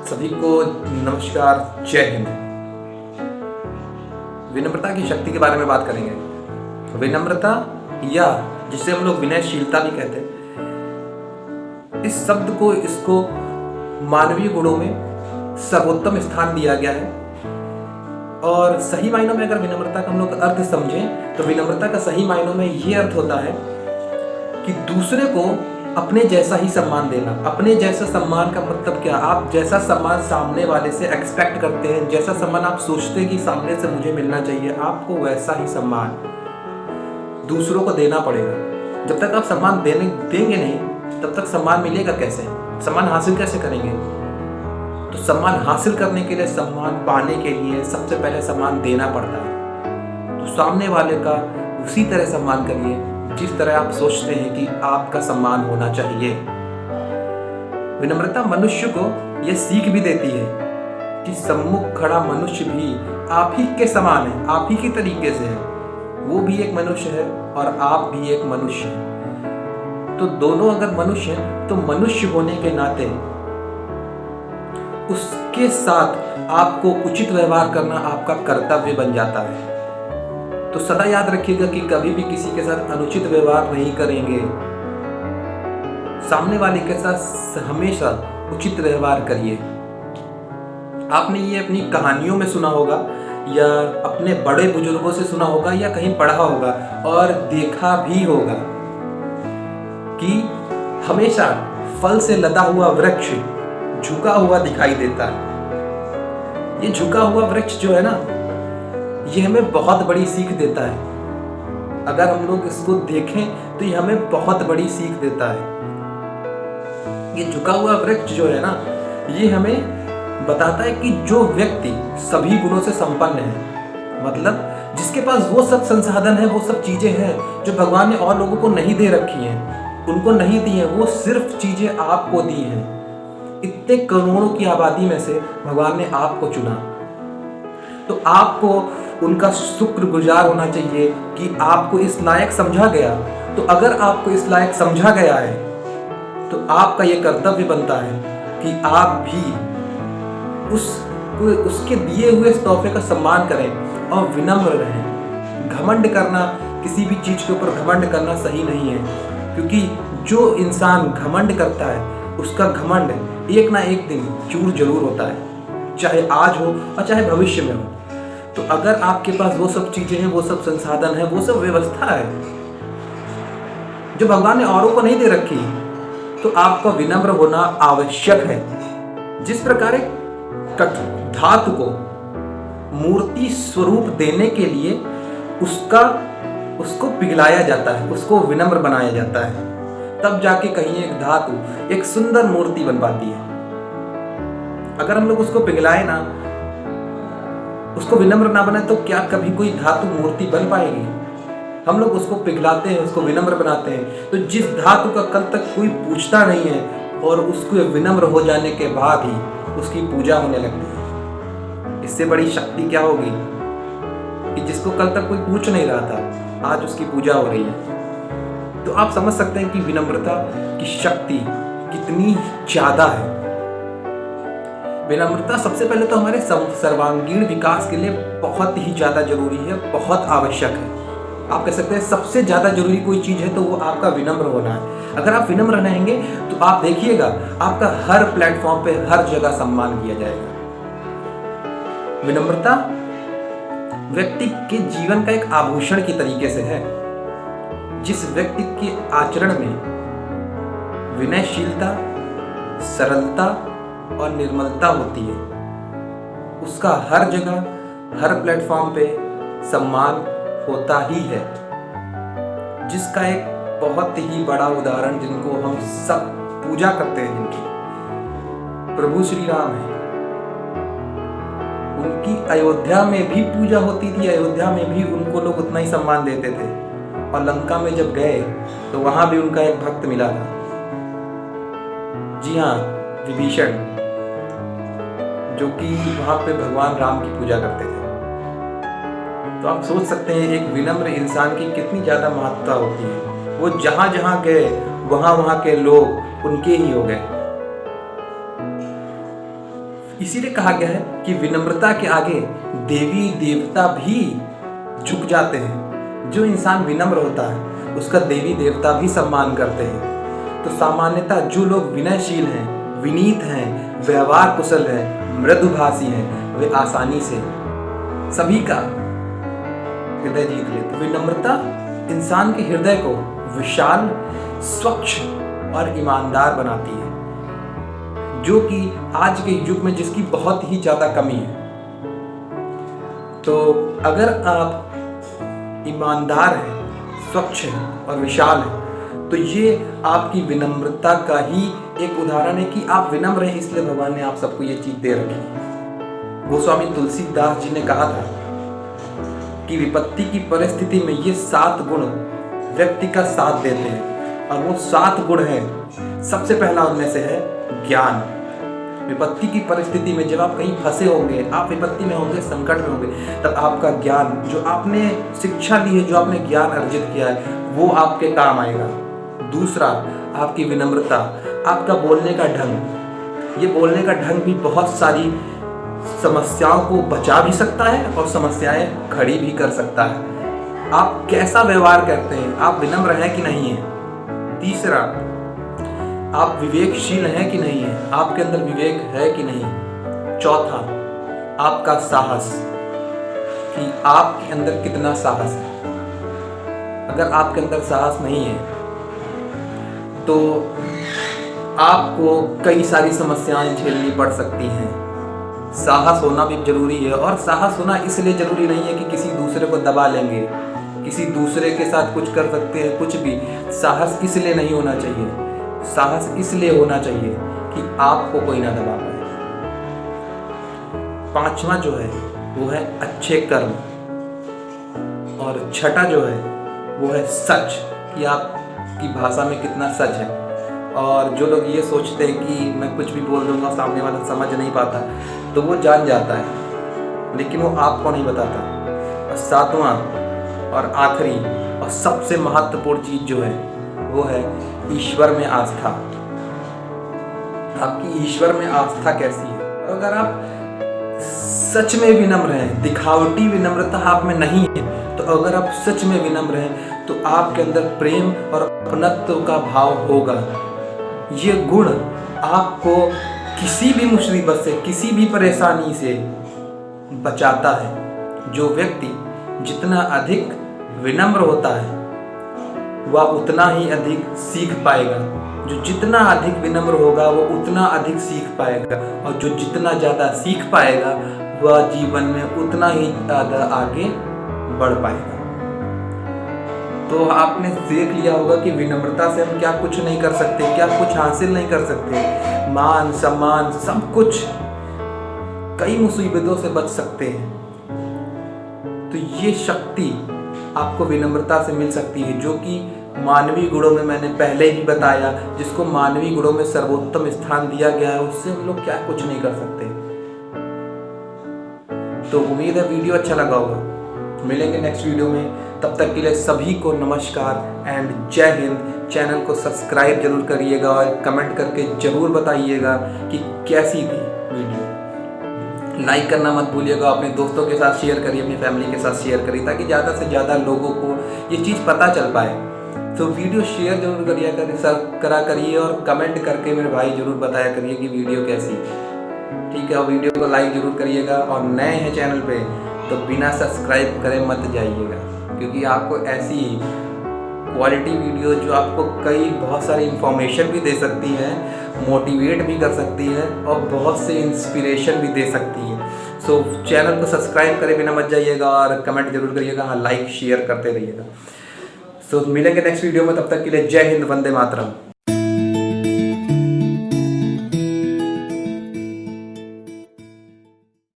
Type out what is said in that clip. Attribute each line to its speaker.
Speaker 1: सभी को नमस्कार, जय हिंद। विनम्रता की शक्ति के बारे में बात करेंगे। विनम्रता या जिसे हम लोग विनयशीलता भी कहते हैं, इस शब्द को इसको मानवीय गुणों में सर्वोत्तम स्थान दिया गया है। और सही मायनों में अगर विनम्रता का हम लोग अर्थ समझें तो विनम्रता का सही मायनों में ये अर्थ होता है कि दूसरे को अपने जैसा ही सम्मान देना। अपने जैसा सम्मान का मतलब क्या? आप जैसा सम्मान सामने वाले से एक्सपेक्ट करते हैं, जैसा सम्मान आप सोचते हैं कि सामने से मुझे मिलना चाहिए, आपको वैसा ही सम्मान दूसरों को देना पड़ेगा। जब तक आप सम्मान देंगे नहीं, तब तक सम्मान मिलेगा कैसे? सम्मान हासिल कैसे करेंगे? तो सम्मान हासिल करने के लिए, सम्मान पाने के लिए सबसे पहले सम्मान देना पड़ता है। तो सामने वाले का उसी तरह सम्मान करिए जिस तरह आप सोचते हैं कि आपका सम्मान होना चाहिए। विनम्रता मनुष्य को यह सीख भी देती है कि सम्मुख खड़ा मनुष्य भी आप ही के समान है, आप ही के तरीके से है। वो भी एक मनुष्य है और आप भी एक मनुष्य हैं। तो दोनों अगर मनुष्य हैं तो मनुष्य होने के नाते उसके साथ आपको उचित व्यवहार करना आपका कर्तव्य बन जाता है। तो सदा याद रखिएगा कि कभी भी किसी के साथ अनुचित व्यवहार नहीं करेंगे। सामने वाले के साथ हमेशा उचित व्यवहार करिए। आपने ये अपनी कहानियों में सुना होगा या अपने बड़े बुजुर्गों से सुना होगा या कहीं पढ़ा होगा और देखा भी होगा कि हमेशा फल से लदा हुआ वृक्ष झुका हुआ दिखाई देता है। ये झुका हुआ वृक्ष जो है ना, ये हमें बहुत बड़ी सीख देता है। अगर हम लोग इसको देखें तो ये हमें बहुत बड़ी सीख देता है। ये झुका हुआ वृक्ष जो है ना, ये हमें बताता है कि जो व्यक्ति सभी गुणों से संपन्न है, मतलब जिसके पास वो सब संसाधन है, वो सब चीजें हैं जो भगवान ने और लोगों को नहीं दे रखी हैं, उनको नहीं दी है, वो सिर्फ चीजें आपको दी हैं। इतने करोड़ों की आबादी में से भगवान ने आपको चुना, तो आपको उनका शुक्रगुजार होना चाहिए कि आपको इस लायक समझा गया। तो अगर आपको इस लायक समझा गया है तो आपका यह कर्तव्य बनता है कि आप भी उसके दिए हुए इस तोहफे का सम्मान करें और विनम्र रहें। घमंड करना, किसी भी चीज के ऊपर घमंड करना सही नहीं है, क्योंकि जो इंसान घमंड करता है उसका घमंड एक ना एक दिन चूर जरूर होता है, चाहे आज हो और चाहे भविष्य में हो। तो अगर आपके पास वो सब चीजें हैं, वो सब संसाधन है, वो सब व्यवस्था है जो भगवान ने औरों को नहीं दे रखी, तो आपका विनम्र होना आवश्यक है। जिस प्रकार एक धातु को मूर्ति स्वरूप देने के लिए उसको पिघलाया जाता है, उसको विनम्र बनाया जाता है, तब जाके कहीं एक धातु एक सुंदर मूर्ति बन पाती है। अगर हम लोग उसको पिघलाए ना, उसको विनम्र ना बनाए, तो क्या कभी कोई धातु मूर्ति बन पाएगी? हम लोग उसको पिघलाते हैं, उसको विनम्र बनाते हैं। तो जिस धातु का कल तक कोई पूछता नहीं है और उसको विनम्र हो जाने के बाद ही उसकी पूजा होने लगती है, इससे बड़ी शक्ति क्या होगी कि जिसको कल तक कोई पूछ नहीं रहा था, आज उसकी पूजा हो रही है। तो आप समझ सकते हैं कि विनम्रता की शक्ति कितनी ज्यादा है। विनम्रता सबसे पहले तो हमारे सर्वांगीण विकास के लिए बहुत ही ज्यादा जरूरी है, बहुत आवश्यक है। आप कह सकते हैं सबसे ज्यादा जरूरी कोई चीज है तो वो आपका विनम्र होना है। अगर आप विनम्र रहेंगे तो आप देखिएगा आपका हर प्लेटफॉर्म पे हर जगह सम्मान किया जाएगा। विनम्रता व्यक्ति के जीवन का एक आभूषण की तरीके से है। जिस व्यक्ति के आचरण में विनयशीलता, सरलता और निर्मलता होती है, उसका हर जगह हर प्लेटफॉर्म पे सम्मान होता ही है। जिसका एक बहुत ही बड़ा उदाहरण, जिनको हम सब पूजा करते हैं, जिनकी प्रभु श्री राम है, उनकी अयोध्या में भी पूजा होती थी, अयोध्या में भी उनको लोग उतना ही सम्मान देते थे। और लंका में जब गए तो वहां भी उनका एक भक्त मिला था, जी हाँ, विभीषण, जो कि वहां पे भगवान राम की पूजा करते थे। तो आप सोच सकते हैं एक विनम्र इंसान की कितनी ज्यादा महत्ता होती है। वो जहां जहां गए वहां के लोग उनके ही हो गए। इसीलिए कहा गया है कि विनम्रता के आगे देवी देवता भी झुक जाते हैं। जो इंसान विनम्र होता है उसका देवी देवता भी सम्मान करते हैं। तो सामान्यतः जो लोग विनयशील हैं, विनीत हैं, व्यवहार कुशल हैं, मृदुभाषी हैं, वे आसानी से सभी का हृदय जीत लेते। विनम्रता इंसान के हृदय को विशाल, स्वच्छ और ईमानदार बनाती है, जो कि आज के युग में जिसकी बहुत ही ज़्यादा कमी है। तो अगर आप ईमानदार हैं, स्वच्छ हैं और विशाल हैं, तो ये आपकी विनम्रता का ही एक उदाहरण है कि आप विनम्र हैं, इसलिए भगवान ने आप सबको ये चीज़ दे रखी। गोस्वामी तुलसीदास जी ने कहा था कि विपत्ति की परिस्थिति में ये 7 गुण व्यक्ति का साथ देते हैं, और वो 7 गुण हैं। सबसे पहला उनमें से है ज्ञान। विपत्ति की परिस्थिति में जब आप कहीं फंसे होंगे, आप विपत्ति में होंगे, संकट में होंगे, तब आपका ज्ञान, जो आपने शिक्षा ली है, जो आपने ज्ञान अर्जित किया है, वो आपके काम आएगा। दूसरा, आपकी विनम्रता, आपका बोलने का ढंग। ये बोलने का ढंग भी बहुत सारी समस्याओं को बचा भी सकता है और समस्याएं खड़ी भी कर सकता है। आप कैसा व्यवहार करते हैं, आप विनम्र हैं कि नहीं हैं। तीसरा, आप विवेकशील हैं कि नहीं हैं, आपके अंदर विवेक है कि नहीं। चौथा, आपका साहस, कि आपके अंदर कितना साहस है। अगर आपके अंदर साहस नहीं है तो आपको कई सारी समस्याएं झेलनी पड़ सकती हैं। साहस होना भी जरूरी है, और साहस होना इसलिए जरूरी नहीं है कि किसी दूसरे को दबा लेंगे, किसी दूसरे के साथ कुछ कर सकते हैं, कुछ भी। साहस इसलिए नहीं होना चाहिए, साहस इसलिए होना चाहिए कि आपको कोई ना दबा पाए। पांचवा जो है वो है अच्छे कर्म, और छठा जो है वो है सच, कि आपकी भाषा में कितना सच है। और जो लोग ये सोचते हैं कि मैं कुछ भी बोल दूंगा सामने वाला समझ नहीं पाता, तो वो जान जाता है, लेकिन वो आपको नहीं बताता। और सातवां और आखिरी और सबसे महत्वपूर्ण चीज जो है वो है ईश्वर में आस्था। आपकी ईश्वर में आस्था कैसी है? अगर आप सच में विनम्र हैं, दिखावटी विनम्रता आप में नहीं है, तो अगर आप सच में विनम्र हैं तो आपके अंदर प्रेम और अपनत्व का भाव होगा। ये गुण आपको किसी भी मुसीबत से, किसी भी परेशानी से बचाता है। जो व्यक्ति जितना अधिक विनम्र होता है वह उतना ही अधिक सीख पाएगा। जो जितना अधिक विनम्र होगा वो उतना अधिक सीख पाएगा, और जो जितना ज़्यादा सीख पाएगा वह जीवन में उतना ही ज़्यादा आगे बढ़ पाएगा। तो आपने देख लिया होगा कि विनम्रता से हम क्या कुछ नहीं कर सकते, क्या कुछ हासिल नहीं कर सकते। मान सम्मान सब कुछ, कई मुसीबतों से बच सकते हैं। तो ये शक्ति आपको विनम्रता से मिल सकती है, जो कि मानवीय गुणों में मैंने पहले ही बताया, जिसको मानवीय गुणों में सर्वोत्तम स्थान दिया गया है, उससे हम लोग क्या कुछ नहीं कर सकते। तो उम्मीद है वीडियो अच्छा लगा होगा। मिलेंगे नेक्स्ट वीडियो में, तब तक के लिए सभी को नमस्कार एंड जय हिंद। चैनल को सब्सक्राइब जरूर करिएगा और कमेंट करके जरूर बताइएगा कि कैसी थी वीडियो। लाइक करना मत भूलिएगा, अपने दोस्तों के साथ शेयर करिए, अपनी फैमिली के साथ शेयर करिए, ताकि ज़्यादा से ज़्यादा लोगों को ये चीज़ पता चल पाए। तो वीडियो शेयर जरूर करा करिए, और कमेंट करके मेरे भाई जरूर बताया करिए कि वीडियो कैसी है। ठीक है, और वीडियो को लाइक जरूर करिएगा, और नए हैं चैनल पे तो बिना सब्सक्राइब करे मत जाइएगा, क्योंकि आपको ऐसी क्वालिटी वीडियो जो आपको बहुत सारी इन्फॉर्मेशन भी दे सकती है, मोटिवेट भी कर सकती है, और बहुत से इंस्पिरेशन भी दे सकती है। सो चैनल को सब्सक्राइब करे बिना मत जाइएगा, और कमेंट जरूर करिएगा, हाँ लाइक शेयर करते रहिएगा। सो मिलेंगे नेक्स्ट वीडियो में, तब तक के लिए जय हिंद, वंदे मातरम।